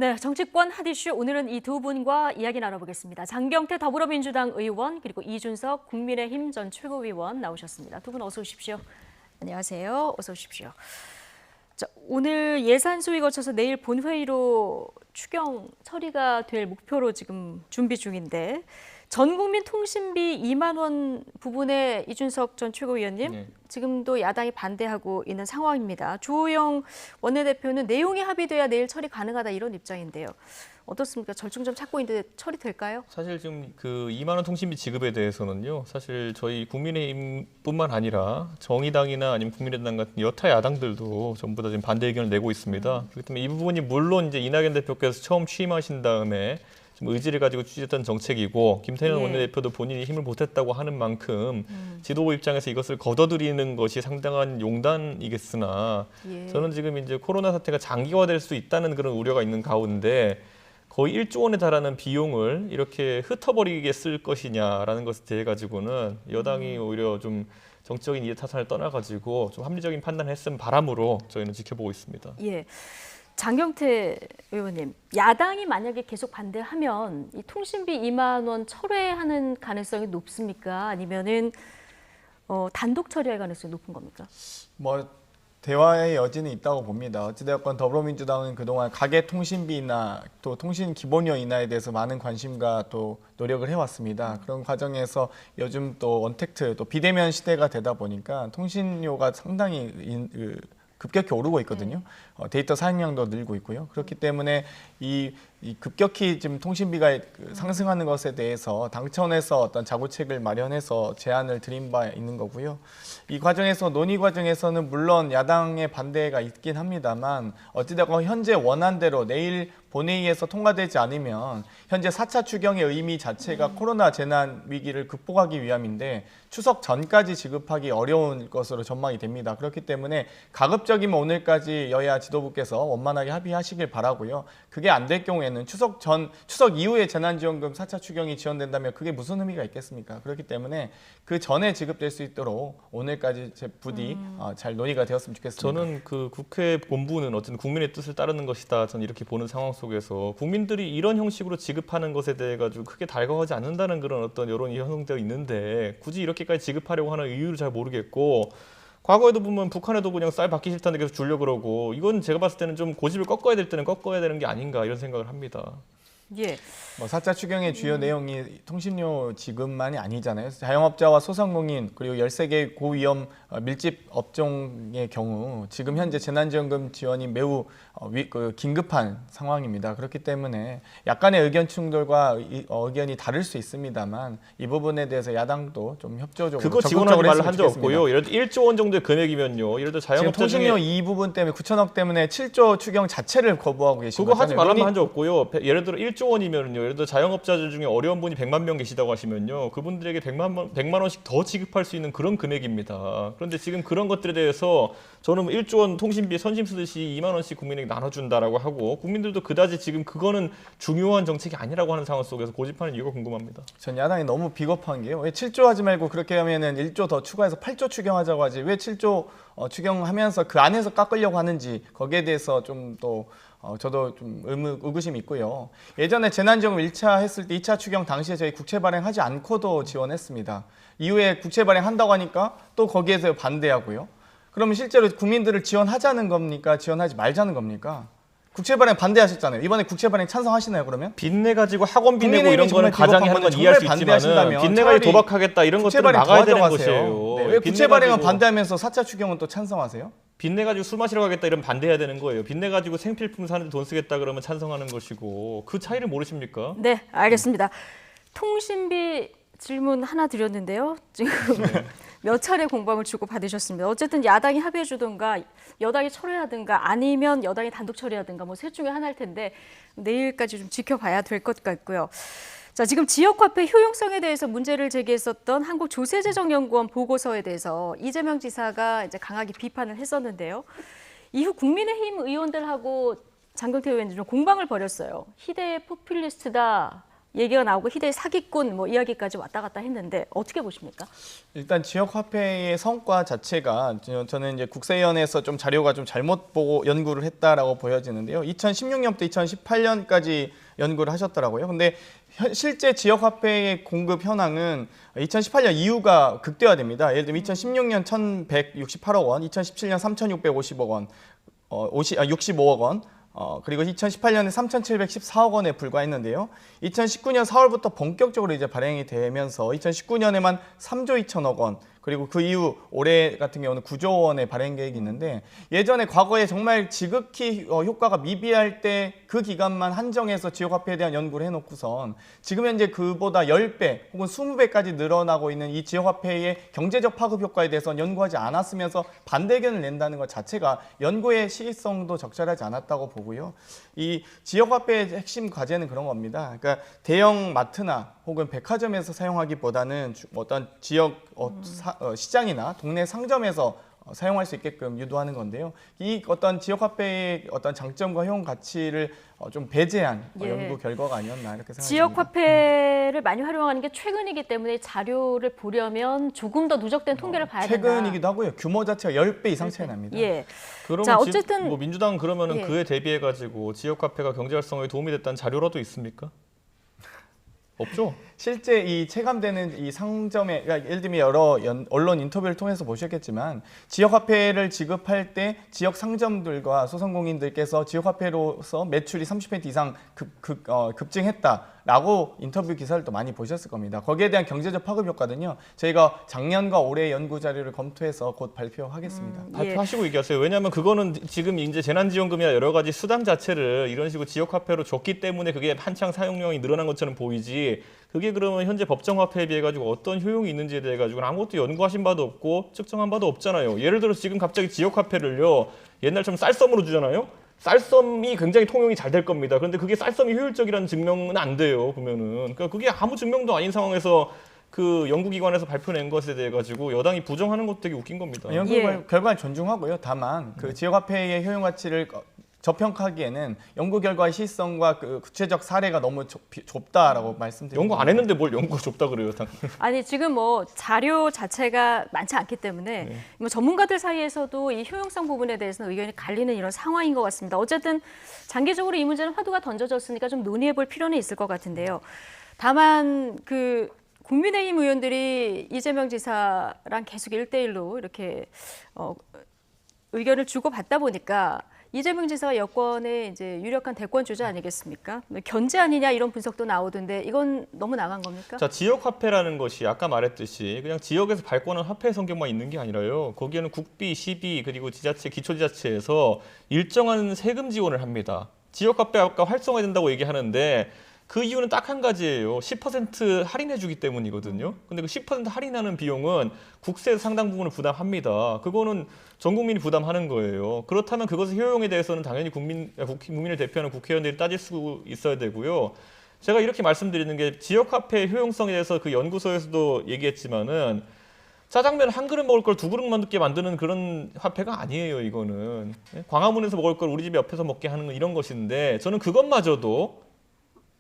네, 정치권 핫 이슈 오늘은 이 두 분과 이야기 나눠보겠습니다. 장경태 더불어민주당 의원 그리고 이준석 국민의힘 전 최고위원 나오셨습니다. 두 분 어서 오십시오. 안녕하세요. 어서 오십시오. 자, 오늘 예산 소위 거쳐서 내일 본회의로 추경 처리가 될 목표로 지금 준비 중인데 전국민 통신비 2만 원 부분에 이준석 전 최고위원님 네. 지금도 야당이 반대하고 있는 상황입니다. 주호영 원내대표는 내용이 합의돼야 내일 처리 가능하다 이런 입장인데요. 어떻습니까? 절충점 찾고 있는데 처리될까요? 사실 지금 그 2만 원 통신비 지급에 대해서는요. 사실 저희 국민의힘뿐만 아니라 정의당이나 아니면 국민의당 같은 여타 야당들도 전부 다 지금 반대 의견을 내고 있습니다. 그렇기 때문에 이 부분이 물론 이제 이낙연 대표께서 처음 취임하신 다음에 좀 의지를 가지고 추진했던 정책이고 김태년 예. 원내대표도 본인이 힘을 보탰다고 하는 만큼 지도부 입장에서 이것을 걷어들이는 것이 상당한 용단이겠으나 예. 저는 지금 이제 코로나 사태가 장기화될 수 있다는 그런 우려가 있는 가운데 거의 1조 원에 달하는 비용을 이렇게 흩어버리게 쓸 것이냐라는 것에 대해 가지고는 여당이 오히려 좀 정치적인 이해 타산을 떠나가지고 좀 합리적인 판단을 했음 바람으로 저희는 지켜보고 있습니다. 예. 장경태 의원님, 야당이 만약에 계속 반대하면 이 통신비 2만 원 철회하는 가능성이 높습니까? 아니면은 단독 처리할 가능성이 높은 겁니까? 대화의 여지는 있다고 봅니다. 어찌되었건 더불어민주당은 그동안 가계 통신비나 또 통신 기본료 인하에 대해서 많은 관심과 또 노력을 해왔습니다. 그런 과정에서 요즘 또 원택트 또 비대면 시대가 되다 보니까 통신료가 상당히 급격히 오르고 있거든요. 데이터 사용량도 늘고 있고요. 그렇기 때문에 이 급격히 지금 통신비가 상승하는 것에 대해서 당차원에서 어떤 자구책을 마련해서 제안을 드린 바 있는 거고요. 이 과정에서 논의 과정에서는 물론 야당의 반대가 있긴 합니다만 어찌되건 현재 원안대로 내일 본회의에서 통과되지 않으면 현재 4차 추경의 의미 자체가 코로나 재난 위기를 극복하기 위함인데 추석 전까지 지급하기 어려운 것으로 전망이 됩니다. 그렇기 때문에 가급적이면 오늘까지 여야 지도부께서 원만하게 합의하시길 바라고요. 그게 안 될 경우에는 추석 이후에 재난지원금 4차 추경이 지원된다면 그게 무슨 의미가 있겠습니까? 그렇기 때문에 그 전에 지급될 수 있도록 오늘까지 부디 잘 논의가 되었으면 좋겠습니다. 저는 그 국회 본부는 어쨌든 국민의 뜻을 따르는 것이다. 저는 이렇게 보는 상황 속에서 국민들이 이런 형식으로 지급하는 것에 대해 가지고 크게 달가워하지 않는다는 그런 어떤 여론이 형성되어 있는데 굳이 이렇게까지 지급하려고 하는 이유를 잘 모르겠고 과거에도 보면 북한에도 그냥 쌀 받기 싫다는데 계속 주려고 그러고 이건 제가 봤을 때는 좀 고집을 꺾어야 될 때는 꺾어야 되는 게 아닌가 이런 생각을 합니다. 예. 4차 추경의 주요 내용이 통신료 지급만이 아니잖아요. 자영업자와 소상공인 그리고 13개 고위험 밀집 업종의 경우 지금 현재 재난지원금 지원이 매우 긴급한 상황입니다. 그렇기 때문에 약간의 의견 충돌과 의견이 다를 수 있습니다만 이 부분에 대해서 야당도 좀 협조적으로 그거 지원하지 말라 한 적 없고요. 예를 들어 1조 원 정도의 금액이면요. 예를 들어 자영업자 통신료 중에 이 부분 때문에 9천억 때문에 7조 추경 자체를 거부하고 계신 그거 거잖아요. 하지 말라면 한 적 없고요. 예를 들어 1조 원이면요. 예를 들어 자영업자들 중에 어려운 분이 100만 명 계시다고 하시면요. 그분들에게 100만 원씩 더 지급할 수 있는 그런 금액입니다. 그런데 지금 그런 것들에 대해서 저는 1조 원 통신비 선심 쓰듯이 2만 원씩 국민에게 나눠준다라고 하고 국민들도 그다지 지금 그거는 중요한 정책이 아니라고 하는 상황 속에서 고집하는 이유가 궁금합니다. 전 야당이 너무 비겁한 게요. 왜 7조 하지 말고 그렇게 하면은 1조 더 추가해서 8조 추경하자고 하지 왜 7조 추경하면서 그 안에서 깎으려고 하는지 거기에 대해서 좀 또 저도 좀 의구심이 있고요. 예전에 재난지원금 1차 했을 때 2차 추경 당시에 저희 국채 발행하지 않고도 지원했습니다. 이후에 국채 발행한다고 하니까 또 거기에서 반대하고요. 그러면 실제로 국민들을 지원하자는 겁니까? 지원하지 말자는 겁니까? 국채 발행 반대하셨잖아요. 이번에 국채 발행 찬성하시나요, 그러면? 빚내 가지고 학원비 내고 이런 거는 정말 가장이 하는 건 이해할 수 있지만 반대하신다면 빚내 가지고 도박하겠다 이런 국채 것들은 발행 막아야 되는 도와줘 가세요. 것이에요. 네, 왜 국채 빚내 발행은 가지고 반대하면서 4차 추경은 또 찬성하세요? 빚내 가지고 술 마시러 가겠다 이러면 반대해야 되는 거예요. 빚내 가지고 생필품 사는데 돈 쓰겠다 그러면 찬성하는 것이고 그 차이를 모르십니까? 네, 알겠습니다. 통신비 질문 하나 드렸는데요. 지금 몇 차례 공방을 주고 받으셨습니다. 어쨌든 야당이 합의해 주든가 여당이 철회하든가 아니면 여당이 단독 처리하든가 뭐 셋 중에 하나일 텐데 내일까지 좀 지켜봐야 될 것 같고요. 자, 지금 지역화폐 효용성에 대해서 문제를 제기했었던 한국조세재정연구원 보고서에 대해서 이재명 지사가 이제 강하게 비판을 했었는데요. 이후 국민의힘 의원들하고 장경태 의원이 좀 공방을 벌였어요. 희대의 포퓰리스트다. 얘기가 나오고 희대의 사기꾼 뭐 이야기까지 왔다 갔다 했는데 어떻게 보십니까? 일단 지역화폐의 성과 자체가 저는 이제 국세위원회에서 좀 자료가 좀 잘못 보고 연구를 했다라고 보여지는데요. 2016년부터 2018년까지 연구를 하셨더라고요. 근데 실제 지역화폐의 공급 현황은 2018년 이후가 극대화됩니다. 예를 들면 2016년 1,168억 원, 2017년 3,650억 원, 65억 원, 그리고 2018년에 3,714억 원에 불과했는데요. 2019년 4월부터 본격적으로 이제 발행이 되면서 2019년에만 3조 2천억 원, 그리고 그 이후 올해 같은 경우는 9조 원의 발행 계획이 있는데 예전에 과거에 정말 지극히 효과가 미비할 때 그 기간만 한정해서 지역화폐에 대한 연구를 해놓고선 지금 현재 그보다 10배 혹은 20배까지 늘어나고 있는 이 지역화폐의 경제적 파급 효과에 대해서는 연구하지 않았으면서 반대 의견을 낸다는 것 자체가 연구의 시의성도 적절하지 않았다고 보고요. 이 지역화폐의 핵심 과제는 그런 겁니다. 그러니까 대형 마트나 혹은 백화점에서 사용하기보다는 어떤 지역 시장이나 동네 상점에서 사용할 수 있게끔 유도하는 건데요. 이 어떤 지역화폐의 어떤 장점과 효용 가치를 좀 배제한 연구 결과가 아니었나 이렇게 생각합니다. 지역화폐를 많이 활용하는 게 최근이기 때문에 자료를 보려면 조금 더 누적된 통계를 봐야 된다. 최근이기도 하고요. 규모 자체가 10배 이상 차이 납니다. 예. 그러면 자, 어쨌든 뭐 민주당은 그러면은 예. 그에 대비해 가지고 지역화폐가 경제 활성화에 도움이 됐다는 자료라도 있습니까? 없죠. 실제 이 체감되는 이 상점에, 그러니까 예를 들면 여러 언론 인터뷰를 통해서 보셨겠지만 지역화폐를 지급할 때 지역 상점들과 소상공인들께서 지역화폐로서 매출이 30% 이상 급증했다라고 인터뷰 기사를 또 많이 보셨을 겁니다. 거기에 대한 경제적 파급 효과는요. 저희가 작년과 올해 연구 자료를 검토해서 곧 발표하겠습니다. 예. 발표하시고 얘기하세요. 왜냐하면 그거는 지금 이제 재난지원금이나 여러 가지 수당 자체를 이런 식으로 지역화폐로 줬기 때문에 그게 한창 사용량이 늘어난 것처럼 보이지. 그게 그러면 현재 법정화폐에 비해 가지고 어떤 효용이 있는지에 대해 가지고는 아무것도 연구하신 바도 없고 측정한 바도 없잖아요. 예를 들어 지금 갑자기 지역화폐를요 옛날처럼 쌀섬으로 주잖아요. 쌀섬이 굉장히 통용이 잘 될 겁니다. 그런데 그게 쌀섬이 효율적이라는 증명은 안 돼요. 보면은 그러니까 그게 아무 증명도 아닌 상황에서 그 연구기관에서 발표낸 것에 대해 가지고 여당이 부정하는 것도 되게 웃긴 겁니다. 연구 예. 결과를 존중하고요. 다만 그 지역화폐의 효용 가치를 저평가하기에는 연구 결과의 시성과 그 구체적 사례가 너무 좁다라고 말씀드립니다. 연구 안 했는데 뭘 연구가 좁다 그래요. 아니 지금 뭐 자료 자체가 많지 않기 때문에 뭐 전문가들 사이에서도 이 효용성 부분에 대해서는 의견이 갈리는 이런 상황인 것 같습니다. 어쨌든 장기적으로 이 문제는 화두가 던져졌으니까 좀 논의해 볼 필요는 있을 것 같은데요. 다만 그 국민의힘 의원들이 이재명 지사랑 계속 1대1로 이렇게 의견을 주고받다 보니까 이재명 지사가 여권의 이제 유력한 대권 주자 아니겠습니까? 견제 아니냐 이런 분석도 나오던데 이건 너무 나간 겁니까? 자, 지역화폐라는 것이 아까 말했듯이 그냥 지역에서 발권한 화폐 성격만 있는 게 아니라요. 거기에는 국비, 시비 그리고 지자체, 기초지자체에서 일정한 세금 지원을 합니다. 지역화폐가 활성화된다고 얘기하는데 그 이유는 딱 한 가지예요. 10% 할인해 주기 때문이거든요. 근데 그 10% 할인하는 비용은 국세에서 상당 부분을 부담합니다. 그거는 전 국민이 부담하는 거예요. 그렇다면 그것의 효용에 대해서는 당연히 국민을 대표하는 국회의원들이 따질 수 있어야 되고요. 제가 이렇게 말씀드리는 게 지역화폐의 효용성에 대해서 그 연구소에서도 얘기했지만은 짜장면 한 그릇 먹을 걸 두 그릇 먹게 만드는 그런 화폐가 아니에요. 이거는 광화문에서 먹을 걸 우리 집 옆에서 먹게 하는 이런 것인데 저는 그것마저도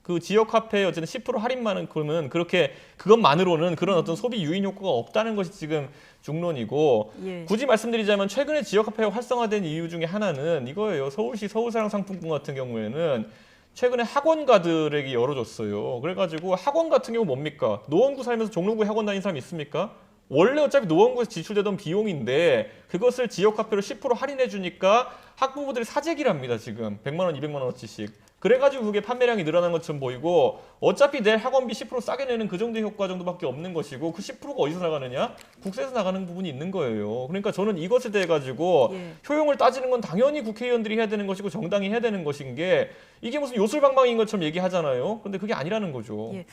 그 지역 화폐에 어쨌든 10% 할인만큼은 그렇게 그것만으로는 그런 어떤 소비 유인 효과가 없다는 것이 지금 중론이고 예. 굳이 말씀드리자면 최근에 지역 화폐가 활성화된 이유 중에 하나는 이거예요. 서울시 서울사랑 상품권 같은 경우에는 최근에 학원가들에게 열어줬어요. 그래가지고 학원 같은 경우 뭡니까? 노원구 살면서 종로구에 학원 다니는 사람 있습니까? 원래 어차피 노원구에서 지출되던 비용인데 그것을 지역화폐로 10% 할인해 주니까 학부모들이 사재기를 합니다. 지금 100만 원, 200만 원어치씩. 그래가지고 그게 판매량이 늘어난 것처럼 보이고 어차피 내 학원비 10% 싸게 내는 그 정도의 효과 정도밖에 없는 것이고 그 10%가 어디서 나가느냐? 국세에서 나가는 부분이 있는 거예요. 그러니까 저는 이것에 대해 가지고 예. 효용을 따지는 건 당연히 국회의원들이 해야 되는 것이고 정당이 해야 되는 것인 게 이게 무슨 요술방망이인 것처럼 얘기하잖아요. 근데 그게 아니라는 거죠. 예.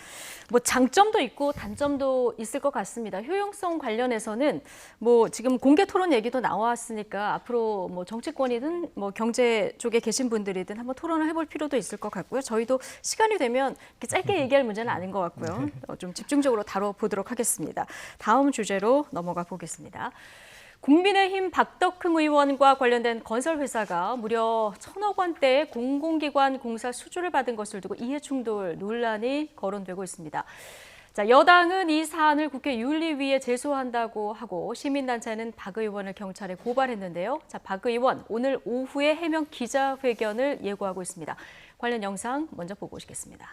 뭐 장점도 있고 단점도 있을 것 같습니다. 효용성 관련해서는 뭐 지금 공개 토론 얘기도 나왔으니까 앞으로 뭐 정치권이든 뭐 경제 쪽에 계신 분들이든 한번 토론을 해볼 필요도 있을 것 같고요. 저희도 시간이 되면 이렇게 짧게 얘기할 문제는 아닌 것 같고요. 좀 집중적으로 다뤄보도록 하겠습니다. 다음 주제로 넘어가 보겠습니다. 국민의힘 박덕흠 의원과 관련된 건설회사가 무려 1,000억 원대의 공공기관 공사 수주를 받은 것을 두고 이해충돌 논란이 거론되고 있습니다. 자, 여당은 이 사안을 국회 윤리위에 제소한다고 하고 시민단체는 박 의원을 경찰에 고발했는데요. 자, 박 의원 오늘 오후에 해명 기자회견을 예고하고 있습니다. 관련 영상 먼저 보고 오시겠습니다.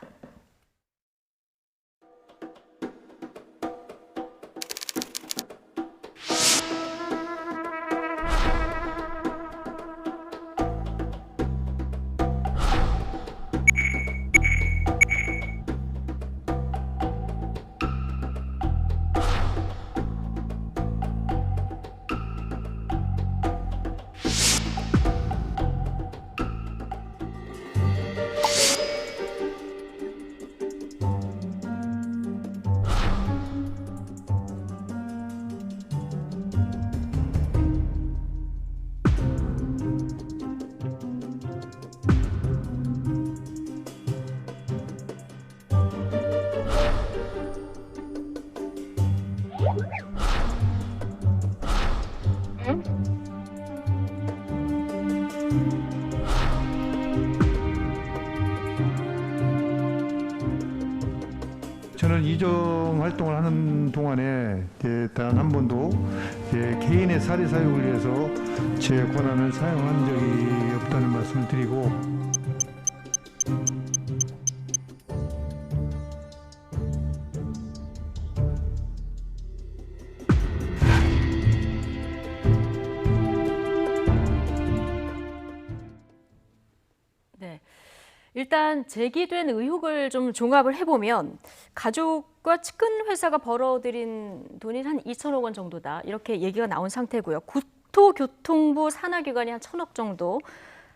저는 이정 활동을 하는 동안에 단 한 번도 개인의 사리 사용을 위해서 제 권한을 사용한 적이 없다는 말씀을 드리고, 네. 일단 제기된 의혹을 좀 종합을 해보면 가족과 측근 회사가 벌어들인 돈이 한 2천억 원 정도다. 이렇게 얘기가 나온 상태고요. 국토교통부 산하기관이 한 1,000억 정도,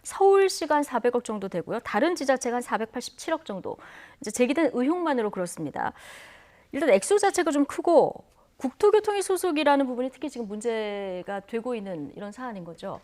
서울시가 한 400억 정도 되고요. 다른 지자체가 한 487억 정도. 이제 제기된 의혹만으로 그렇습니다. 일단 액수 자체가 좀 크고 국토교통이 소속이라는 부분이 특히 지금 문제가 되고 있는 이런 사안인 거죠.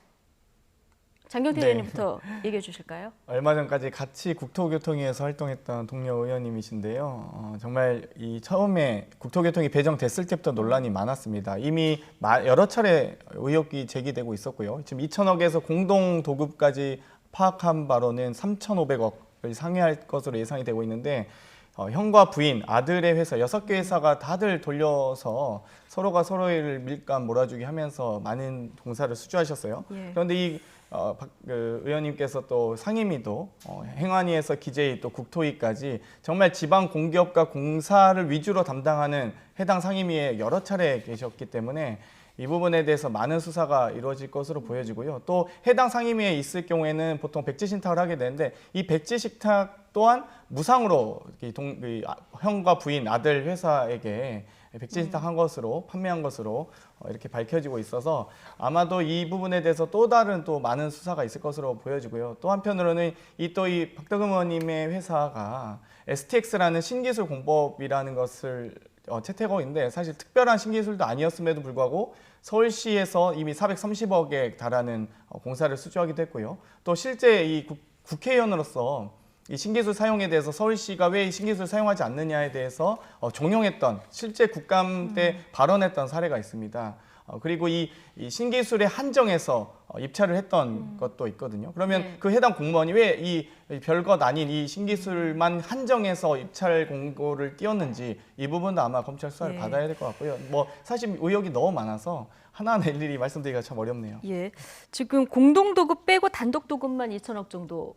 장경태 네. 의원님부터 얘기해 주실까요? 얼마 전까지 같이 국토교통위에서 활동했던 동료 의원님이신데요. 정말 이 처음에 국토교통이 배정됐을 때부터 논란이 많았습니다. 이미 여러 차례 의혹이 제기되고 있었고요. 지금 2천억에서 공동 도급까지 파악한 바로는 3,500억을 상회할 것으로 예상이 되고 있는데, 형과 부인, 아들의 회사, 6개 회사가 다들 돌려서 서로가 서로를 밀감 몰아주기 하면서 많은 공사를 수주하셨어요. 예. 그런데 이 박 의원님께서 또 상임위도 행안위에서 기재위 또 국토위까지 정말 지방 공기업과 공사를 위주로 담당하는 해당 상임위에 여러 차례 계셨기 때문에 이 부분에 대해서 많은 수사가 이루어질 것으로 보여지고요. 또 해당 상임위에 있을 경우에는 보통 백지 신탁을 하게 되는데, 이 백지 신탁 또한 무상으로 형과 부인, 아들 회사에게 백지 신탁한 것으로 판매한 것으로 이렇게 밝혀지고 있어서 아마도 이 부분에 대해서 또 다른 또 많은 수사가 있을 것으로 보여지고요. 또 한편으로는 이 박덕흠 의원님의 회사가 STX라는 신기술 공법이라는 것을 채택하고 있는데, 사실 특별한 신기술도 아니었음에도 불구하고 서울시에서 이미 430억에 달하는 공사를 수주하기도 했고요. 또 실제 이 국회의원으로서 이 신기술 사용에 대해서 서울시가 왜 신기술 사용하지 않느냐에 대해서 종용했던, 실제 국감 때 발언했던 사례가 있습니다. 그리고 이 신기술에 한정해서 입찰을 했던 것도 있거든요. 그러면 네. 그 해당 공무원이 왜 이 별것 아닌 이 신기술만 한정해서 입찰 공고를 띄웠는지, 이 부분도 아마 검찰 수사를 네. 받아야 될 것 같고요. 뭐 사실 의혹이 너무 많아서 하나하나 일일이 말씀드리기가 참 어렵네요. 예, 지금 공동도급 빼고 단독도급만 2천억 정도로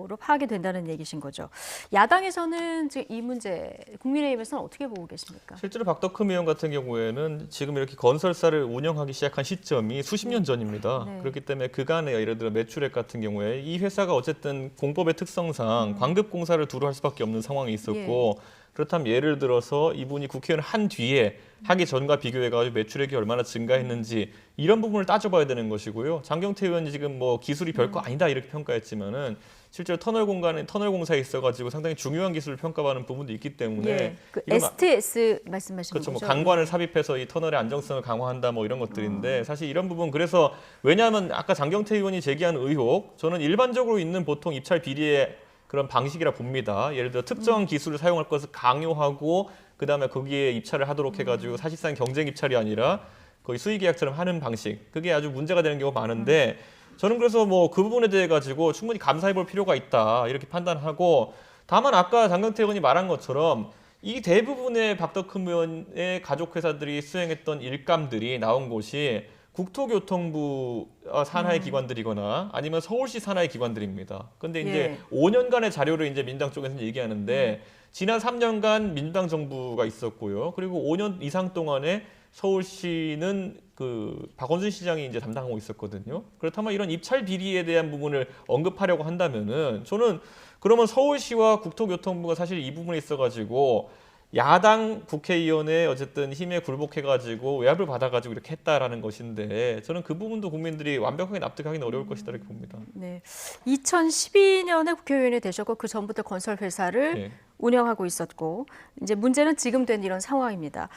네. 파악이 된다는 얘기신 거죠. 야당에서는 지금 이 문제, 국민의힘에서는 어떻게 보고 계십니까? 실제로 박덕흠 의원 같은 경우에는 지금 이렇게 건설사를 운영하기 시작한 시점이 수십 년 전입니다. 네. 그렇기 때문에 그간에 예를 들어 매출액 같은 경우에 이 회사가 어쨌든 공법의 특성상 광급 공사를 두루 할 수밖에 없는 상황이 있었고, 그렇다면 예를 들어서 이분이 국회의원 한 뒤에 하기 전과 비교해가지고 매출액이 얼마나 증가했는지 이런 부분을 따져봐야 되는 것이고요. 장경태 의원이 지금 뭐 기술이 별거 아니다 이렇게 평가했지만은 실제로 터널 공사에 있어가지고 상당히 중요한 기술을 평가받는 부분도 있기 때문에 예, 그 이런 STS 말씀하시는 그렇죠. 뭐 거죠? 강관을 삽입해서 이 터널의 안정성을 강화한다 뭐 이런 것들인데, 사실 이런 부분 그래서 왜냐하면 아까 장경태 의원이 제기한 의혹, 저는 일반적으로 있는 보통 입찰 비리의 그런 방식이라 봅니다. 예를 들어 특정 기술을 사용할 것을 강요하고 그다음에 거기에 입찰을 하도록 해가지고 사실상 경쟁 입찰이 아니라 거의 수의계약처럼 하는 방식, 그게 아주 문제가 되는 경우가 많은데 저는 그래서 뭐 그 부분에 대해 가지고 충분히 감사해 볼 필요가 있다 이렇게 판단하고, 다만 아까 장경태 의원이 말한 것처럼 이 대부분의 박덕흠 의원의 가족회사들이 수행했던 일감들이 나온 곳이 국토교통부 산하의 기관들이거나 아니면 서울시 산하의 기관들입니다. 근데 이제 5년간의 자료를 이제 민주당 쪽에서는 얘기하는데 지난 3년간 민주당 정부가 있었고요. 그리고 5년 이상 동안에 서울시는 그 박원순 시장이 이제 담당하고 있었거든요. 그렇다면 이런 입찰 비리에 대한 부분을 언급하려고 한다면은 저는 그러면 서울시와 국토교통부가 사실 이 부분에 있어가지고 야당 국회의원의 어쨌든 힘에 굴복해가지고 외압을 받아가지고 이렇게 했다라는 것인데, 저는 그 부분도 국민들이 완벽하게 납득하기는 어려울 것이다 이렇게 봅니다. 네, 2012년에 국회의원이 되셨고 그 전부터 건설 회사를 네. 운영하고 있었고, 이제 문제는 지금 된 이런 상황입니다.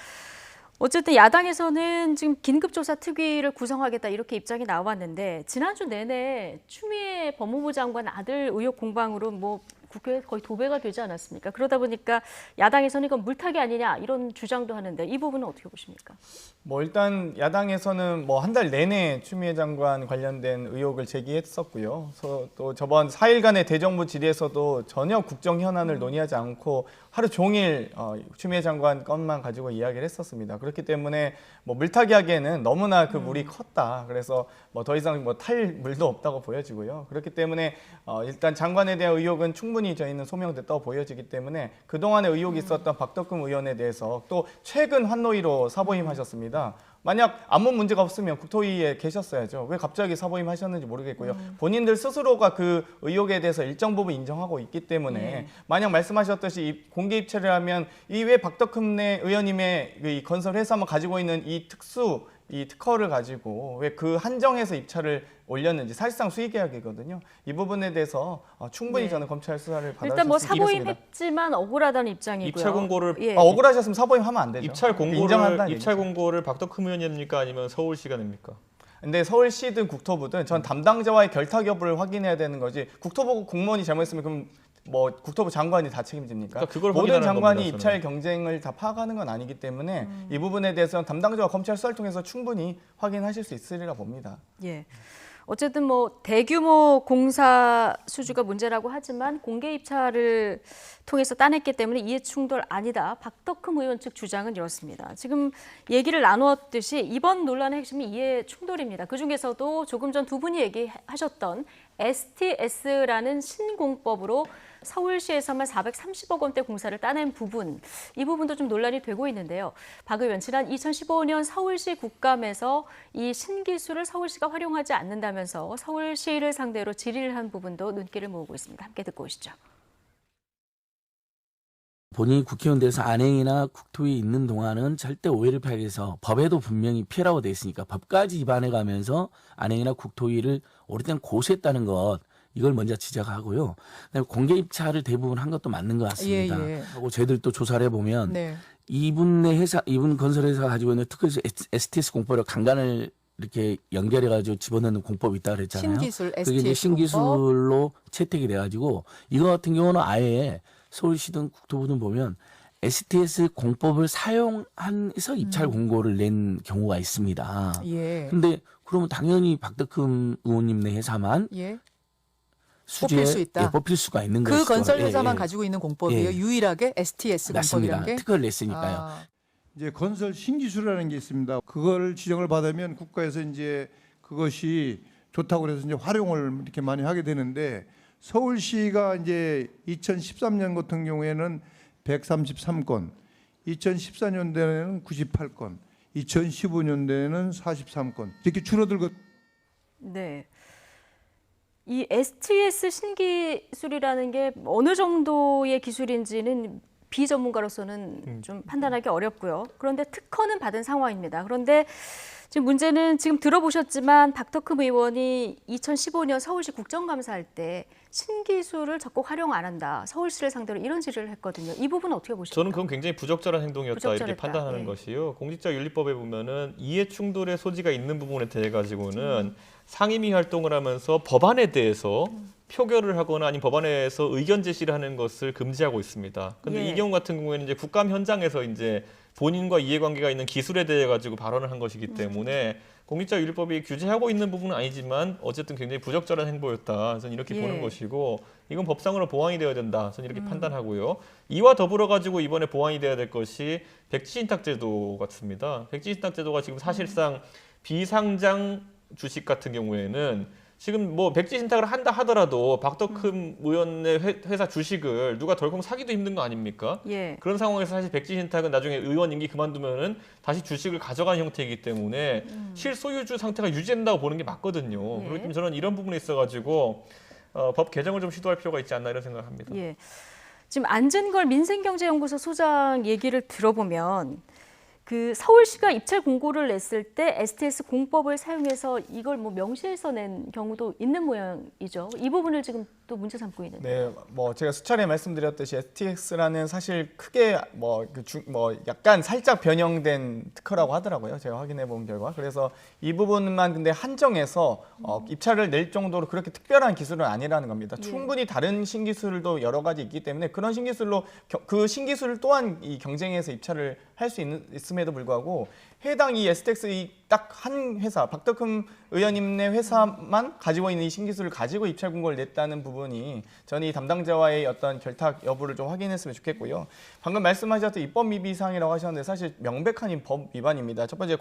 어쨌든 야당에서는 지금 긴급조사 특위를 구성하겠다 이렇게 입장이 나왔는데, 지난주 내내 추미애 법무부 장관 아들 의혹 공방으로 뭐 국회에 거의 도배가 되지 않았습니까? 그러다 보니까 야당에서는 이건 물타기 아니냐 이런 주장도 하는데, 이 부분은 어떻게 보십니까? 뭐 일단 야당에서는 뭐 한 달 내내 추미애 장관 관련된 의혹을 제기했었고요. 또 저번 4일간의 대정부 질의에서도 전혀 국정 현안을 논의하지 않고 하루 종일 추미애 장관 건만 가지고 이야기를 했었습니다. 그렇기 때문에 뭐 물타기하기에는 너무나 그 물이 컸다. 그래서 뭐 더 이상 뭐 탈 물도 없다고 보여지고요. 그렇기 때문에 일단 장관에 대한 의혹은 충분히 저희는 소명됐다고 보여지기 때문에 그동안에 의혹이 있었던 박덕흠 의원에 대해서 또 최근 환노위로 사보임하셨습니다. 만약 아무 문제가 없으면 국토위에 계셨어야죠. 왜 갑자기 사보임하셨는지 모르겠고요. 본인들 스스로가 그 의혹에 대해서 일정 부분 인정하고 있기 때문에 만약 말씀하셨듯이 공개 입찰을 하면 이 왜 박덕흠 의원님의 이 건설 회사만 가지고 있는 이 특허를 가지고 왜 그 한정해서 입찰을 올렸는지, 사실상 수의계약이거든요. 이 부분에 대해서 충분히 저는 검찰 수사를 받아줄 일단 뭐 수 있겠습니다. 사보임했지만 억울하다는 입장이고요. 입찰 공고를 억울하셨으면 사보임하면 안 되죠. 입찰 인정한다는 입찰 얘기죠. 공고를 박덕흠 의원이 냅니까 아니면 서울시가 냅니까? 근데 서울시든 국토부든 전 담당자와의 결탁 여부를 확인해야 되는 거지, 국토부 공무원이 잘못했으면 그럼 뭐 국토부 장관이 다 책임집니까? 그러니까 그걸 모든 확인하는 장관이 겁니다, 입찰 저는. 경쟁을 다 파악하는 건 아니기 때문에 이 부분에 대해서는 담당자와 검찰 수사를 통해서 충분히 확인하실 수 있으리라 봅니다. 예. 어쨌든 뭐 대규모 공사 수주가 문제라고 하지만 공개 입찰을 통해서 따냈기 때문에 이해 충돌 아니다. 박덕흠 의원 측 주장은 이렇습니다. 지금 얘기를 나누었듯이 이번 논란의 핵심이 이해 충돌입니다. 그중에서도 조금 전 두 분이 얘기하셨던 STS라는 신공법으로 서울시에서만 430억 원대 공사를 따낸 부분, 이 부분도 좀 논란이 되고 있는데요. 박 의원, 지난 2015년 서울시 국감에서 이 신기술을 서울시가 활용하지 않는다면서 서울시를 상대로 질의를 한 부분도 눈길을 모으고 있습니다. 함께 듣고 오시죠. 본인이 국회의원 돼서 안행이나 국토위에 있는 동안은 절대 오해를 피하기 위해서 법에도 분명히 피해라고 돼 있으니까 법까지 위반해 가면서 안행이나 국토위를 오랫동안 고수했다는 것, 이걸 먼저 지적하고요. 그다음에 공개 입찰을 대부분 한 것도 맞는 것 같습니다. 하고 저희들 또 조사를 해보면 이분의 회사, 이분 건설회사가 가지고 있는 특허 STS 공법을 강간을 이렇게 연결해가지고 집어넣는 공법이 있다 그랬잖아요. 신기술, 그게 이제 STS 신기술로 채택이 돼가지고 이거 같은 경우는 아예 서울시든 국토부든 보면 STS 공법을 사용해서 입찰 공고를 낸 경우가 있습니다. 예. 근데 그러면 당연히 박덕흠 의원님네 회사만 수주에 뽑힐 수 있다. 뽑힐 수가 있는 그 것이죠. 건설 회사만 가지고 있는 공법이에요. 예. 유일하게 STS 맞습니다. 공법이라는 게. 특허를 냈으니까요. 아, 이제 건설 신기술이라는 게 있습니다. 그걸 지정을 받으면 국가에서 이제 그것이 좋다고 그래서 이제 활용을 이렇게 많이 하게 되는데, 서울시가 이제 2013년 같은 경우에는 133건, 2014년도에는 98건, 2015년도에는 43건 이렇게 줄어들고. 네. 이 STS 신기술이라는 게 어느 정도의 기술인지는 비전문가로서는 좀 판단하기 어렵고요. 그런데 특허는 받은 상황입니다. 그런데 지금 문제는 지금 들어보셨지만 박덕흠 의원이 2015년 서울시 국정감사할 때 신기술을 적극 활용 안 한다. 서울시를 상대로 이런 질의를 했거든요. 이 부분은 어떻게 보십니까? 저는 그건 굉장히 부적절한 행동이었다 이렇게 부적절했다. 판단하는 예. 것이요. 공직자윤리법에 보면은 이해 충돌의 소지가 있는 부분에 대해 가지고는 상임위 활동을 하면서 법안에 대해서 표결을 하거나 아니면 법안에서 의견 제시를 하는 것을 금지하고 있습니다. 근데 예. 이 경우 같은 경우에는 이제 국감 현장에서 이제 본인과 이해관계가 있는 기술에 대해 가지고 발언을 한 것이기 때문에 공직자윤리법이 규제하고 있는 부분은 아니지만 어쨌든 굉장히 부적절한 행보였다. 저는 이렇게 예. 보는 것이고 이건 법상으로 보완이 되어야 된다. 저는 이렇게 판단하고요. 이와 더불어 가지고 이번에 보완이 돼야 될 것이 백지신탁제도 같습니다. 백지신탁제도가 지금 사실상 비상장 주식 같은 경우에는 지금 뭐 백지 신탁을 한다 하더라도 박덕흠 의원의 회사 주식을 누가 덜컹 사기도 힘든 거 아닙니까? 예. 그런 상황에서 사실 백지 신탁은 나중에 의원 임기 그만두면은 다시 주식을 가져가는 형태이기 때문에 실소유주 상태가 유지된다고 보는 게 맞거든요. 예. 그렇기 때문에 저는 이런 부분에 있어가지고 법 개정을 좀 시도할 필요가 있지 않나 이런 생각을 합니다. 예. 지금 안진걸 민생경제연구소 소장 얘기를 들어보면 그 서울시가 입찰 공고를 냈을 때 STS 공법을 사용해서 이걸 뭐 명시해서 낸 경우도 있는 모양이죠. 이 부분을 지금 또 문제 삼고 있는데. 네, 뭐 제가 수차례 말씀드렸듯이 STX라는 사실 크게 뭐 약간 살짝 변형된 특허라고 하더라고요. 제가 확인해 본 결과. 그래서 이 부분만 근데 한정해서 입찰을 낼 정도로 그렇게 특별한 기술은 아니라는 겁니다. 예. 충분히 다른 신기술도 여러 가지 있기 때문에 그런 신기술로 그 신기술 또한 이 경쟁에서 입찰을 할 수 있음에도 불구하고 해당 이 STX 딱 한 회사 박덕흠 의원님네 회사만 가지고 있는 이 신기술을 가지고 입찰 공고를 냈다는 부분이 저는 이 담당자와의 어떤 결탁 여부를 좀 확인했으면 좋겠고요. 방금 말씀하셨던 입법 미비사항이라고 하셨는데 사실 명백한 법 위반입니다. 첫 번째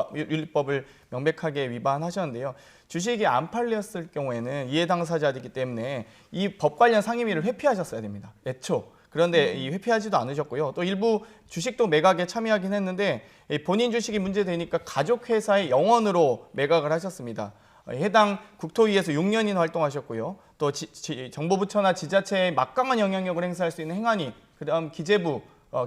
공직자윤리법을 명백하게 위반하셨는데요. 주식이 안 팔렸을 경우에는 이해 당사자이기 때문에 이 법 관련 상임위를 회피하셨어야 됩니다. 애초. 그런데 이 회피하지도 않으셨고요. 또 일부 주식도 매각에 참여하긴 했는데 본인 주식이 문제되니까 가족회사의 영원으로 매각을 하셨습니다. 해당 국토위에서 6년이나 활동하셨고요. 또 정보부처나 지자체에 막강한 영향력을 행사할 수 있는 행안위, 그다음 기재부,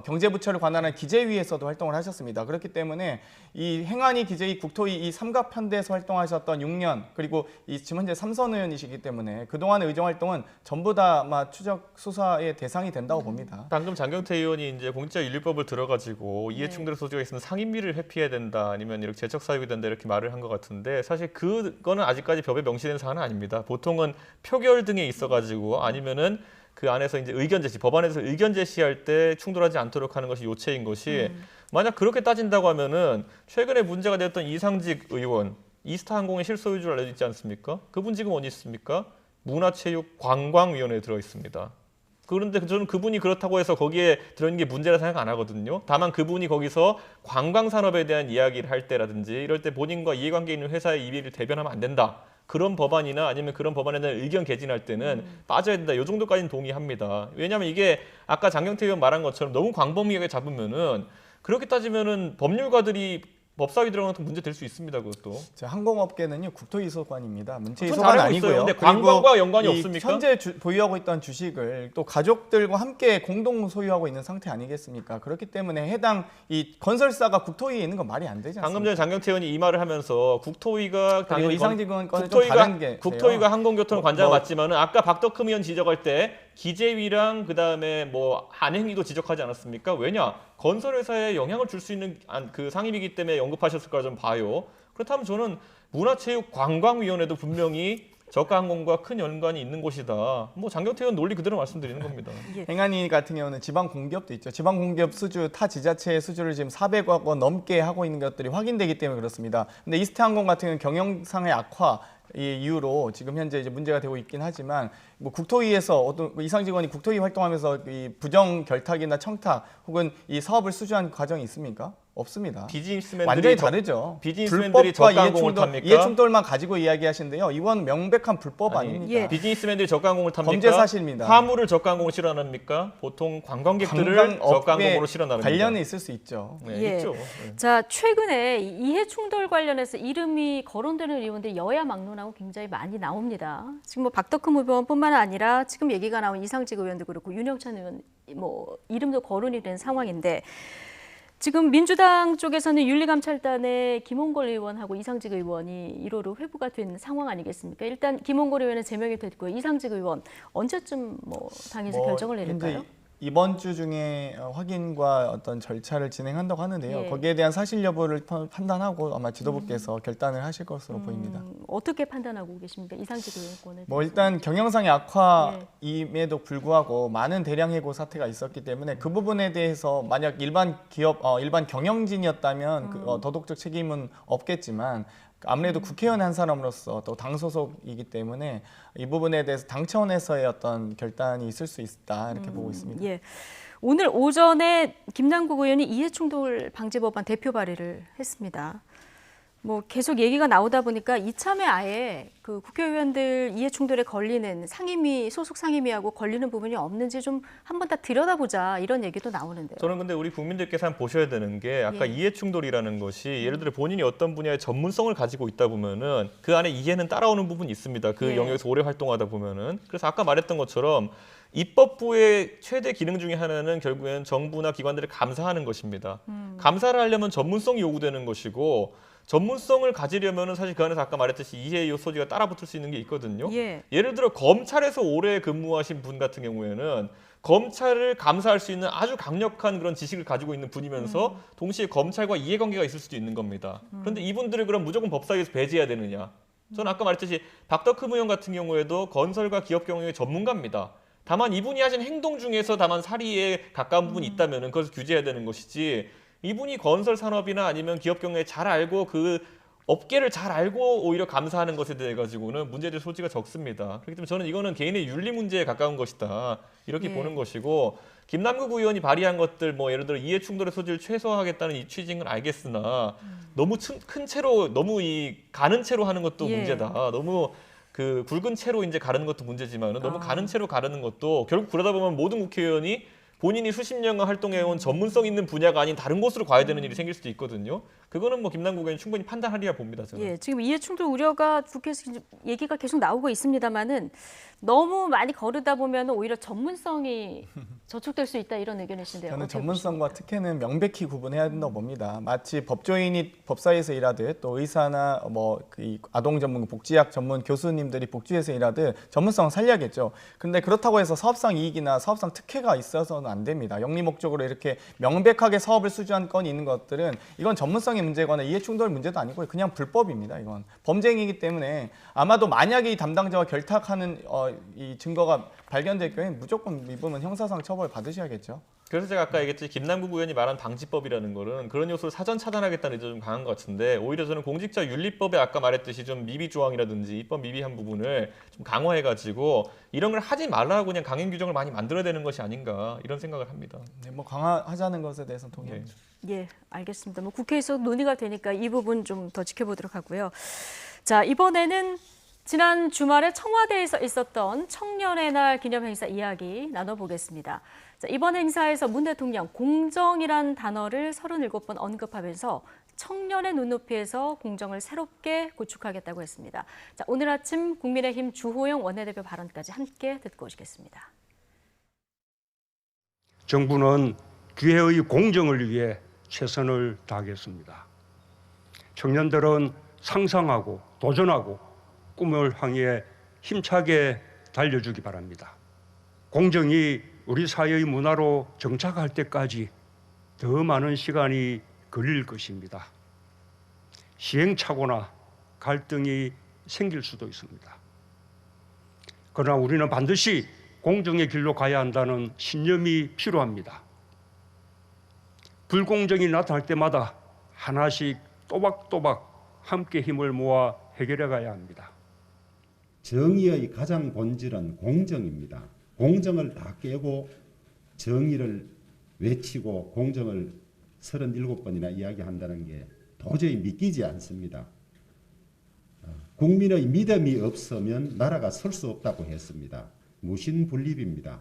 경제부처를 관할한 기재위에서도 활동을 하셨습니다. 그렇기 때문에 이 행안위, 기재위, 국토위 이 삼각편대에서 활동하셨던 6년 그리고 지금 현재 3선 의원이시기 때문에 그동안의 의정활동은 전부 다 아마 추적 수사의 대상이 된다고 봅니다. 방금 장경태 의원이 이제 공직자윤리법을 들어가지고 이해충돌 소지가 있으면 상임위를 회피해야 된다 아니면 이렇게 제척 사유가 된다 이렇게 말을 한 것 같은데 사실 그거는 아직까지 법에 명시된 사안은 아닙니다. 보통은 표결 등에 있어가지고 아니면은 그 안에서 이제 의견 제시, 법안에서 의견 제시할 때 충돌하지 않도록 하는 것이 요체인 것이 만약 그렇게 따진다고 하면은 최근에 문제가 됐던 이상직 의원, 이스타항공의 실소유주를 알려져 있지 않습니까? 그분 지금 어디 있습니까? 문화체육관광위원회에 들어 있습니다. 그런데 저는 그분이 그렇다고 해서 거기에 들어있는 게 문제라 생각 안 하거든요. 다만 그분이 거기서 관광산업에 대한 이야기를 할 때라든지 이럴 때 본인과 이해관계 있는 회사의 이의를 대변하면 안 된다. 그런 법안이나 아니면 그런 법안에 대한 의견 개진할 때는 빠져야 된다. 이 정도까지는 동의합니다. 왜냐하면 이게 아까 장경태 의원 말한 것처럼 너무 광범위하게 잡으면은 그렇게 따지면은 법률가들이 법사위 들어가는 것도 문제 될 수 있습니다. 그것도. 항공업계는요 국토위 소관입니다. 문체위 전 소관 잘 알고 아니고요. 있어요. 근데 관광과 연관이 이 없습니까? 현재 보유하고 있던 주식을 또 가족들과 함께 공동 소유하고 있는 상태 아니겠습니까? 그렇기 때문에 해당 이 건설사가 국토위에 있는 건 말이 안 되지 않습니까? 방금 전에 장경태 의원이 이 말을 하면서 국토위가 그리고 이상직 의원 건은 좀 국토위가 다른 게 국토위가 항공교통관장 뭐- 맞지만은 아까 박덕흠 의원 지적할 때 기재위랑 그다음에 뭐 안행위도 지적하지 않았습니까? 왜냐? 건설회사에 영향을 줄 수 있는 그 상임이기 때문에 언급하셨을 거라 좀 봐요. 그렇다면 저는 문화체육관광위원회도 분명히 저가항공과 큰 연관이 있는 곳이다. 뭐 장경태 의원 논리 그대로 말씀드리는 겁니다. 행안위 같은 경우는 지방 공기업도 있죠. 지방 공기업 수주 타 지자체의 수주를 지금 400억 원 넘게 하고 있는 것들이 확인되기 때문에 그렇습니다. 근데 이스타항공 같은 경우는 경영상의 악화 이 이유로 지금 현재 이제 문제가 되고 있긴 하지만 뭐 국토위에서 어떤 이상직원이 국토위 활동하면서 이 부정 결탁이나 청탁 혹은 이 사업을 수주한 과정이 있습니까? 없습니다. 비즈니스맨들이 완전히 다르죠. 비즈니스맨들이 불법과 저가항공을 탑니까? 이해충돌만 가지고 이야기하시는데요. 이건 명백한 불법 아니, 아닙니까? 예. 비즈니스맨들이 저가항공을 탑니까? 범죄 사실입니다. 화물을 저가항공으로 실어납니까? 보통 관광객들을 관광업에 저가항공으로 실어납니다. 관련이 있을 수 있죠. 네, 예. 있죠. 네. 자, 최근에 이해 충돌 관련해서 이름이 거론되는 의원들이 여야 막론하고 굉장히 많이 나옵니다. 지금 뭐 박덕흠 의원뿐만 아니라 지금 얘기가 나온 이상직 의원도 그렇고 윤영찬 의원 뭐 이름도 거론이 된 상황인데 지금 민주당 쪽에서는 윤리감찰단에 김홍걸 의원하고 이상직 의원이 1호로 회부가 된 상황 아니겠습니까? 일단 김홍걸 의원은 제명이 됐고요. 이상직 의원 언제쯤 뭐 당에서 결정을 내릴까요? 이번 주 중에 확인과 어떤 절차를 진행한다고 하는데요. 예. 거기에 대한 사실 여부를 판단하고 아마 지도부께서 결단을 하실 것으로 보입니다. 어떻게 판단하고 계십니까? 이상직 의원권에 뭐 대해서. 일단 경영상의 악화임에도 불구하고 많은 대량 해고 사태가 있었기 때문에 그 부분에 대해서 만약 일반 기업, 일반 경영진이었다면 도덕적 책임은 없겠지만 아무래도 국회의원 한 사람으로서 또 당 소속이기 때문에 이 부분에 대해서 당 차원에서의 어떤 결단이 있을 수 있다 이렇게 보고 있습니다. 예. 오늘 오전에 김남국 의원이 이해충돌 방지법안 대표 발의를 했습니다. 뭐 계속 얘기가 나오다 보니까 이참에 아예 그 국회의원들 이해충돌에 걸리는 상임위 소속 상임위하고 걸리는 부분이 없는지 좀 한번 다 들여다보자 이런 얘기도 나오는데요. 저는 근데 우리 국민들께서 한번 보셔야 되는 게 아까 예. 이해충돌이라는 것이 예를 들어 본인이 어떤 분야의 전문성을 가지고 있다 보면은 그 안에 이해는 따라오는 부분이 있습니다. 그 예. 영역에서 오래 활동하다 보면은. 그래서 아까 말했던 것처럼 입법부의 최대 기능 중에 하나는 결국에는 정부나 기관들을 감사하는 것입니다. 감사를 하려면 전문성이 요구되는 것이고 전문성을 가지려면은 사실 그 안에서 아까 말했듯이 이해의 요소지가 따라붙을 수 있는 게 있거든요. 예. 예를 들어 검찰에서 오래 근무하신 분 같은 경우에는 검찰을 감사할 수 있는 아주 강력한 그런 지식을 가지고 있는 분이면서 동시에 검찰과 이해관계가 있을 수도 있는 겁니다. 그런데 이분들을 그럼 무조건 법사위에서 배제해야 되느냐? 저는 아까 말했듯이 박덕흠 의원 같은 경우에도 건설과 기업 경영의 전문가입니다. 다만 이분이 하신 행동 중에서 다만 사리에 가까운 부분이 있다면 그것을 규제해야 되는 것이지 이분이 건설 산업이나 아니면 기업 경영에 잘 알고 그 업계를 잘 알고 오히려 감사하는 것에 대해 가지고는 문제될 소지가 적습니다. 그렇기 때문에 저는 이거는 개인의 윤리 문제에 가까운 것이다. 이렇게 예. 보는 것이고 김남국 의원이 발의한 것들 뭐 예를 들어 이해 충돌의 소지를 최소화하겠다는 이 취지는 알겠으나 너무 큰 채로 너무 이 가는 채로 하는 것도 예. 문제다. 너무 그 굵은 채로 이제 가르는 것도 문제지만 너무 가는 채로 가르는 것도 결국 그러다 보면 모든 국회의원이 본인이 수십 년간 활동해온 전문성 있는 분야가 아닌 다른 곳으로 가야 되는 일이 생길 수도 있거든요. 그거는 뭐 김남국 의원이 충분히 판단하리라 봅니다. 저는. 예, 지금 이해충돌 우려가 국회에서 이제 얘기가 계속 나오고 있습니다만은 너무 많이 거르다 보면 오히려 전문성이 저촉될 수 있다 이런 의견이신데요. 저는 어떻게 전문성과 보십니까? 특혜는 명백히 구분해야 된다고 봅니다. 마치 법조인이 법사위에서 일하듯 또 의사나 그 아동 전문 복지학 전문 교수님들이 복지에서 일하듯 전문성을 살려야겠죠. 그런데 그렇다고 해서 사업상 이익이나 사업상 특혜가 있어서는 안 됩니다. 영리 목적으로 이렇게 명백하게 사업을 수주한 건이 있는 것들은 이건 전문성의 문제거나 이해충돌 문제도 아니고 그냥 불법입니다. 이건 범죄행위이기 때문에 아마도 만약에 이 담당자와 결탁하는 이 증거가 발견될 경우에 무조건 이 부분 형사상 처벌 받으셔야겠죠. 그래서 제가 아까 얘기했듯이 김남국 의원이 말한 방지법이라는 거는 그런 요소를 사전 차단하겠다는 의지가 좀 강한 것 같은데 오히려 저는 공직자 윤리법에 아까 말했듯이 좀 미비 조항이라든지 입법 미비한 부분을 좀 강화해가지고 이런 걸 하지 말라고 그냥 강행 규정을 많이 만들어야 되는 것이 아닌가 이런 생각을 합니다. 네, 뭐 강화하자는 것에 대해서는 동의합니다. 예, 알겠습니다. 뭐 국회에서 논의가 되니까 이 부분 좀 더 지켜보도록 하고요. 자, 이번에는 지난 주말에 청와대에서 있었던 청년의 날 기념 행사 이야기 나눠보겠습니다. 자, 이번 행사에서 문 대통령 공정이란 단어를 37번 언급하면서 청년의 눈높이에서 공정을 새롭게 구축하겠다고 했습니다. 자, 오늘 아침 국민의힘 주호영 원내대표 발언까지 함께 듣고 오시겠습니다. 정부는 기회의 공정을 위해 최선을 다하겠습니다. 청년들은 상상하고 도전하고 꿈을 향해 힘차게 달려주기 바랍니다. 공정이 우리 사회의 문화로 정착할 때까지 더 많은 시간이 걸릴 것입니다. 시행착오나 갈등이 생길 수도 있습니다. 그러나 우리는 반드시 공정의 길로 가야 한다는 신념이 필요합니다. 불공정이 나타날 때마다 하나씩 또박또박 함께 힘을 모아 해결해 가야 합니다. 정의의 가장 본질은 공정입니다. 공정을 다 깨고 정의를 외치고 공정을 37번이나 이야기한다는 게 도저히 믿기지 않습니다. 국민의 믿음이 없으면 나라가 설 수 없다고 했습니다. 무신분립입니다.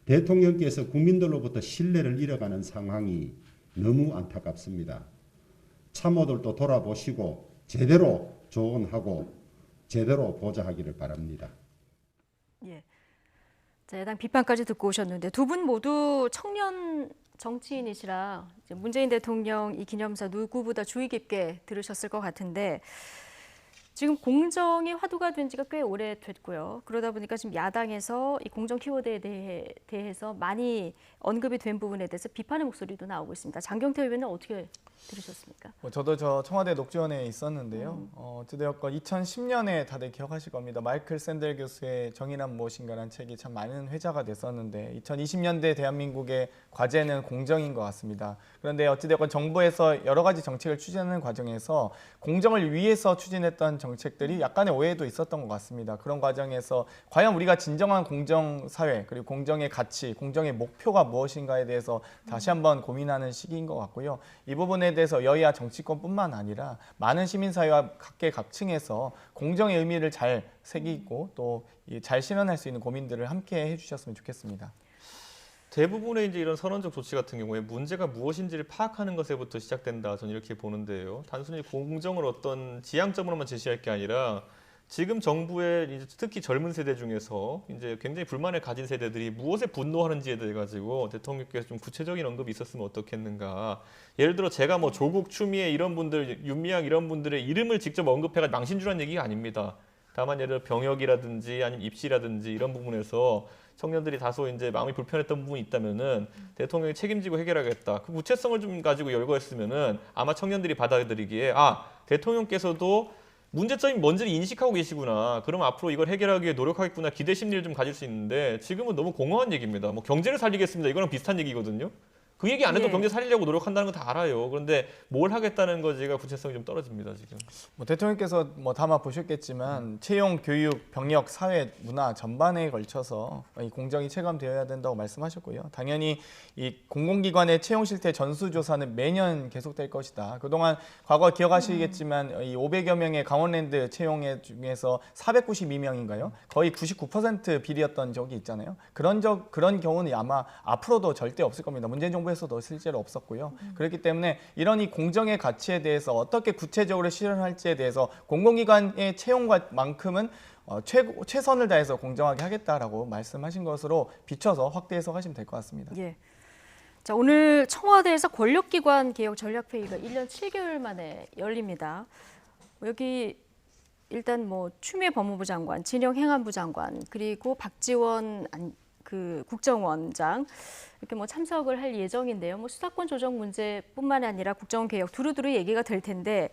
대통령께서 국민들로부터 신뢰를 잃어가는 상황이 너무 안타깝습니다. 참모들도 돌아보시고 제대로 조언하고 제대로 보좌하기를 바랍니다. 예. 자, 야당 비판까지 듣고 오셨는데 두 분 모두 청년 정치인이시라 이제 문재인 대통령 이 기념사 누구보다 주의 깊게 들으셨을 것 같은데 지금 공정이 화두가 된 지가 꽤 오래됐고요. 그러다 보니까 지금 야당에서 이 공정 키워드에 대해서 많이 언급이 된 부분에 대해서 비판의 목소리도 나오고 있습니다. 장경태 의원은 어떻게 들으셨습니까? 저도 저 청와대 녹지원에 있었는데요. 어찌되었건 2010년에 다들 기억하실 겁니다. 마이클 샌델 교수의 정의란 무엇인가라는 책이 참 많은 회자가 됐었는데 2020년대 대한민국의 과제는 공정인 것 같습니다. 그런데 어찌되었건 정부에서 여러 가지 정책을 추진하는 과정에서 공정을 위해서 추진했던 정책들이 약간의 오해도 있었던 것 같습니다. 그런 과정에서 과연 우리가 진정한 공정사회 그리고 공정의 가치, 공정의 목표가 무엇인가에 대해서 다시 한번 고민하는 시기인 것 같고요. 이 부분에 대해서 여야 정치권뿐만 아니라 많은 시민사회와 각계각층에서 공정의 의미를 잘 새기고 또 잘 실현할 수 있는 고민들을 함께 해주셨으면 좋겠습니다. 대부분의 이제 이런 선언적 조치 같은 경우에 문제가 무엇인지를 파악하는 것에부터 시작된다. 저는 이렇게 보는데요. 단순히 공정을 어떤 지향점으로만 제시할 게 아니라 지금 정부의 이제 특히 젊은 세대 중에서 이제 굉장히 불만을 가진 세대들이 무엇에 분노하는지에 대해 가지고 대통령께서 좀 구체적인 언급이 있었으면 어떻겠는가. 예를 들어 제가 뭐 조국, 추미애 이런 분들, 윤미향 이런 분들의 이름을 직접 언급해가 망신주라는 얘기가 아닙니다. 다만 예를 들어 병역이라든지 아니면 입시라든지 이런 부분에서 청년들이 다소 이제 마음이 불편했던 부분이 있다면은 대통령이 책임지고 해결하겠다. 그 구체성을 좀 가지고 열거했으면은 아마 청년들이 받아들이기에 대통령께서도 문제점이 뭔지를 인식하고 계시구나. 그럼 앞으로 이걸 해결하기 위해 노력하겠구나. 기대 심리를 좀 가질 수 있는데 지금은 너무 공허한 얘기입니다. 뭐 경제를 살리겠습니다. 이거랑 비슷한 얘기거든요. 그 얘기 안 해도 예. 경제 살리려고 노력한다는 건 다 알아요. 그런데 뭘 하겠다는 거지가 구체성이 좀 떨어집니다, 지금. 대통령께서 담아 보셨겠지만 채용, 교육, 병역, 사회, 문화 전반에 걸쳐서 이 공정이 체감되어야 된다고 말씀하셨고요. 당연히 이 공공기관의 채용 실태 전수조사는 매년 계속될 것이다. 그동안 과거 기억하시겠지만 이 500여 명의 강원랜드 채용 중에서 492명인가요? 거의 99% 비리였던 적이 있잖아요. 그런 경우는 아마 앞으로도 절대 없을 겁니다. 문재인 정부에서도 실제로 없었고요. 그렇기 때문에 이런 이 공정의 가치에 대해서 어떻게 구체적으로 실현할지에 대해서 공공기관의 채용만큼은 최선을 다해서 공정하게 하겠다라고 말씀하신 것으로 비춰서 확대 해석하시면 될 것 같습니다. 예. 자, 오늘 청와대에서 권력기관 개혁 전략회의가 1년 7개월 만에 열립니다. 여기 일단 뭐 추미애 법무부 장관, 진영 행안부 장관, 그리고 박지원 국정원장 이렇게 뭐 참석을 할 예정인데요. 뭐 수사권 조정 문제뿐만 아니라 국정원 개혁 두루두루 얘기가 될 텐데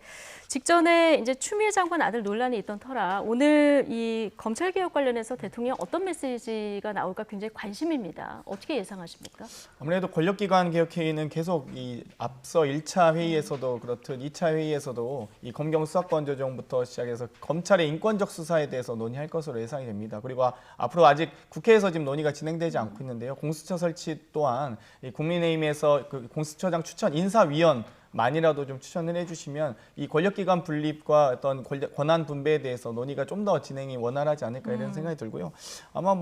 직전에 이제 추미애 장관 아들 논란이 있던 터라 오늘 이 검찰 개혁 관련해서 대통령 어떤 메시지가 나올까 굉장히 관심입니다. 어떻게 예상하십니까? 아무래도 권력기관 개혁회의는 계속 이 앞서 1차 회의에서도 그렇듯 2차 회의에서도 이 검경 수사권 조정부터 시작해서 검찰의 인권적 수사에 대해서 논의할 것으로 예상이 됩니다. 그리고 앞으로 아직 국회에서 지금 논의가 진행되지 않고 있는데요. 공수처 설치 또한 이 국민의힘에서 그 공수처장 추천 인사위원만이라도 좀 추천을 해주시면 이 권력기관 분립과 어떤 권한 분배에 대해서 논의가 좀 더 진행이 원활하지 않을까 이런 생각이 들고요. 아마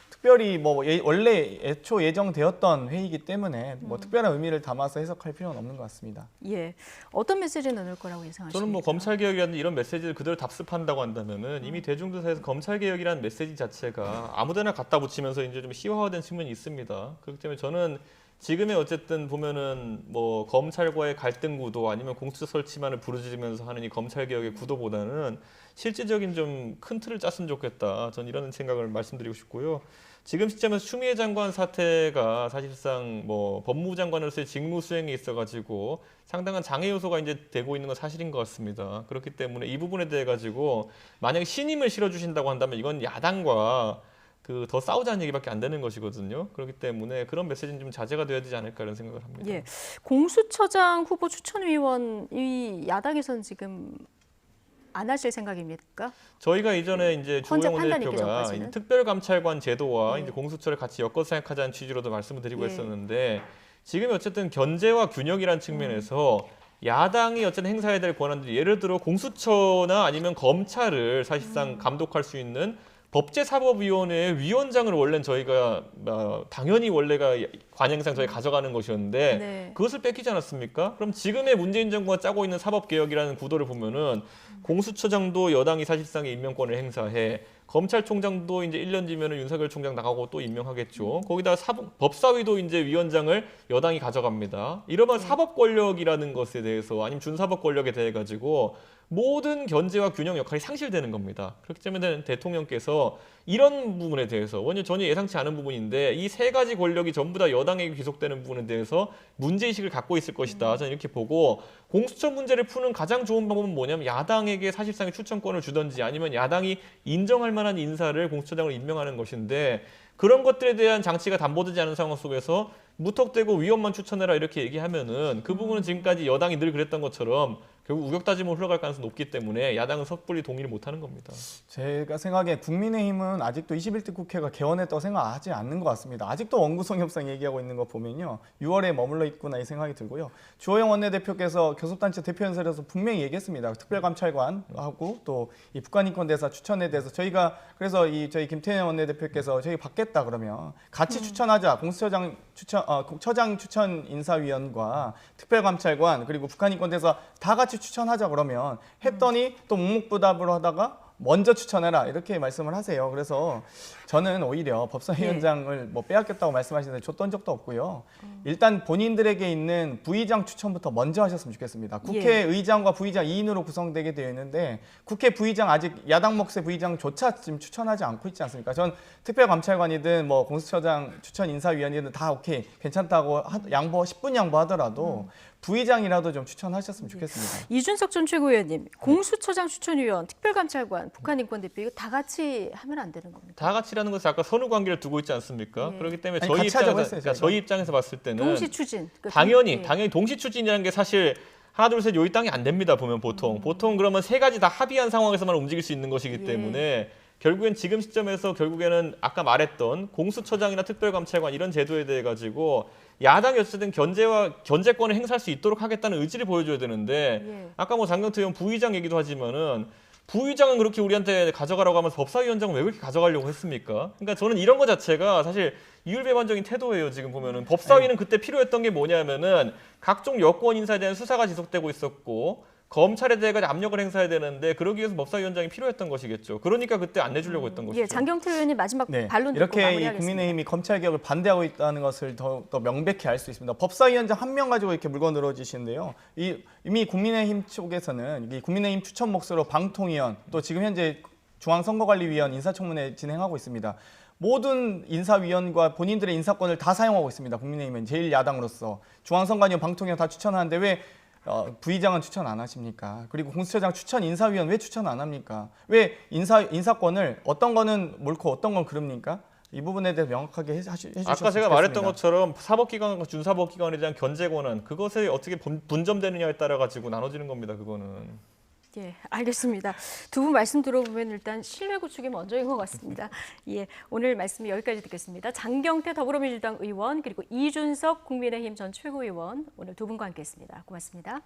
특별히 원래 애초 예정되었던 회의이기 때문에 특별한 의미를 담아서 해석할 필요는 없는 것 같습니다. 예, 어떤 메시지를 나올 거라고 예상하십니까? 저는 뭐 검찰 개혁이라는 이런 메시지를 그대로 답습한다고 한다면은 이미 대중들 사이에서 검찰 개혁이라는 메시지 자체가 아무데나 갖다 붙이면서 이제 좀 시화화된 측면이 있습니다. 그렇기 때문에 저는 지금의 어쨌든 보면은 뭐 검찰과의 갈등 구도 아니면 공수처 설치만을 부르짖으면서 하는 이 검찰 개혁의 구도보다는 실질적인 좀 큰 틀을 짰으면 좋겠다. 전 이런 생각을 말씀드리고 싶고요. 지금 시점에서 추미애 장관 사태가 사실상 뭐 법무부 장관으로서의 직무 수행에 있어가지고 상당한 장애 요소가 이제 되고 있는 건 사실인 것 같습니다. 그렇기 때문에 이 부분에 대해 가지고 만약에 신임을 실어주신다고 한다면 이건 야당과 더 싸우자는 얘기밖에 안 되는 것이거든요. 그렇기 때문에 그런 메시지는 좀 자제가 돼야 되지 않을까 이런 생각을 합니다. 예, 공수처장 후보 추천위원 이 야당에서는 지금 안 하실 생각입니까? 저희가 이전에 이제 혼자 주호영 판단 있기 원내대표가 전까지는? 특별감찰관 제도와 예. 이제 공수처를 같이 엮어 생각하자는 취지로도 말씀을 드리고 예. 했었는데 지금 어쨌든 견제와 균형이라는 측면에서 야당이 어쨌든 행사해야 될 권한들이 예를 들어 공수처나 아니면 검찰을 사실상 감독할 수 있는 법제사법위원회의 위원장을 원래는 저희가 당연히 원래가 관행상 저희 가져가는 것이었는데 네. 그것을 뺏기지 않았습니까? 그럼 지금의 문재인 정부가 짜고 있는 사법개혁이라는 구도를 보면은 공수처장도 여당이 사실상의 임명권을 행사해 검찰총장도 이제 1년 뒤면은 윤석열 총장 나가고 또 임명하겠죠. 거기다 법사위도 이제 위원장을 여당이 가져갑니다. 이러면 사법 권력이라는 것에 대해서 아니면 준사법 권력에 대해 가지고 모든 견제와 균형 역할이 상실되는 겁니다. 그렇기 때문에 대통령께서 이런 부분에 대해서 전혀 예상치 않은 부분인데 이 세 가지 권력이 전부 다 여당에게 귀속되는 부분에 대해서 문제의식을 갖고 있을 것이다. 저는 이렇게 보고 공수처 문제를 푸는 가장 좋은 방법은 뭐냐면 야당에게 사실상의 추천권을 주든지 아니면 야당이 인정할 만한 인사를 공수처장으로 임명하는 것인데 그런 것들에 대한 장치가 담보되지 않은 상황 속에서 무턱대고 위원만 추천해라 이렇게 얘기하면은 그 부분은 지금까지 여당이 늘 그랬던 것처럼 결국 우격다짐으로 흘러갈 가능성이 높기 때문에 야당은 섣불리 동의를 못하는 겁니다. 제가 생각에 국민의힘은 아직도 21대 국회가 개원했다고 생각하지 않는 것 같습니다. 아직도 원구성 협상 얘기하고 있는 거 보면요. 6월에 머물러 있구나 이 생각이 들고요. 주호영 원내대표께서 교섭단체 대표연설에서 분명히 얘기했습니다. 특별감찰관하고 또 이 북한인권대사 추천에 대해서 저희가 그래서 저희 김태년 원내대표께서 저희 받겠다 그러면 같이 추천하자. 공수처장 추천, 처장 추천 인사위원과 특별감찰관 그리고 북한인권대사 다 같이 추천하자 그러면 했더니 또 묵묵부답으로 하다가 먼저 추천해라 이렇게 말씀을 하세요. 그래서 저는 오히려 법사위원장을 뭐 빼앗겼다고 말씀하시는데 줬던 적도 없고요. 일단 본인들에게 있는 부의장 추천부터 먼저 하셨으면 좋겠습니다. 국회의장과 부의장 2인으로 구성되게 되어 있는데 국회 부의장 아직 야당 몫의 부의장조차 지금 추천하지 않고 있지 않습니까? 전 특별감찰관이든 뭐 공수처장 추천 인사위원이든 다 오케이 괜찮다고 10분 양보하더라도 부의장이라도 좀 추천하셨으면 좋겠습니다. 이준석 전 최고위원님, 공수처장 추천위원, 특별감찰관, 북한인권대표 이거 다 같이 하면 안 되는 겁니다. 다 같이라는 것은 아까 선후 관계를 두고 있지 않습니까? 예. 그렇기 때문에 아니, 같이 하자고 했어요, 저희가. 저희 입장에서 봤을 때는 동시 추진. 그러니까 당연히 동시 추진이라는 게 사실 하나 둘 셋 요이 땅이 안 됩니다. 보면 보통 그러면 세 가지 다 합의한 상황에서만 움직일 수 있는 것이기 예. 때문에 결국엔 지금 시점에서 결국에는 아까 말했던 공수처장이나 특별감찰관 이런 제도에 대해 가지고 야당이 어쨌든 견제권을 행사할 수 있도록 하겠다는 의지를 보여줘야 되는데 예. 아까 뭐 장경태 의원 부의장 얘기도 하지만은 부의장은 그렇게 우리한테 가져가라고 하면서 법사위원장은 왜 그렇게 가져가려고 했습니까? 그러니까 저는 이런 거 자체가 사실 이율배반적인 태도예요. 지금 보면은 법사위는 그때 필요했던 게 뭐냐면은 각종 여권 인사에 대한 수사가 지속되고 있었고 검찰에 대해 압력을 행사해야 되는데 그러기 위해서 법사위원장이 필요했던 것이겠죠. 그러니까 그때 안 내주려고 했던 것이죠. 예, 장경태 의원님 마지막 반론 듣고 이렇게 이 마무리하겠습니다. 국민의힘이 검찰 개혁을 반대하고 있다는 것을 더 명백히 알 수 있습니다. 법사위원장 한 명 가지고 이렇게 물건 늘어지시는데요. 이미 국민의힘 쪽에서는 이 국민의힘 추천 몫으로 방통위원 또 지금 현재 중앙선거관리위원 인사청문회 진행하고 있습니다. 모든 인사위원과 본인들의 인사권을 다 사용하고 있습니다. 국민의힘은 제일 야당으로서 중앙선관위원, 방통위원 다 추천하는데 왜 부의장은 추천 안 하십니까? 그리고 공수처장 추천 인사위원 왜 추천 안 합니까? 왜 인사권을 어떤 거는 옳고 어떤 건 그럽니까? 이 부분에 대해 명확하게 해주셨으면 좋겠습니다. 아까 제가 말했던 것처럼 사법기관과 준사법기관에 대한 견제 권한 그것에 어떻게 분점되느냐에 따라 가지고 나눠지는 겁니다. 그거는. 예, 알겠습니다. 두 분 말씀 들어보면 일단 신뢰 구축이 먼저인 것 같습니다. 예, 오늘 말씀 여기까지 듣겠습니다. 장경태 더불어민주당 의원 그리고 이준석 국민의힘 전 최고위원 오늘 두 분과 함께했습니다. 고맙습니다.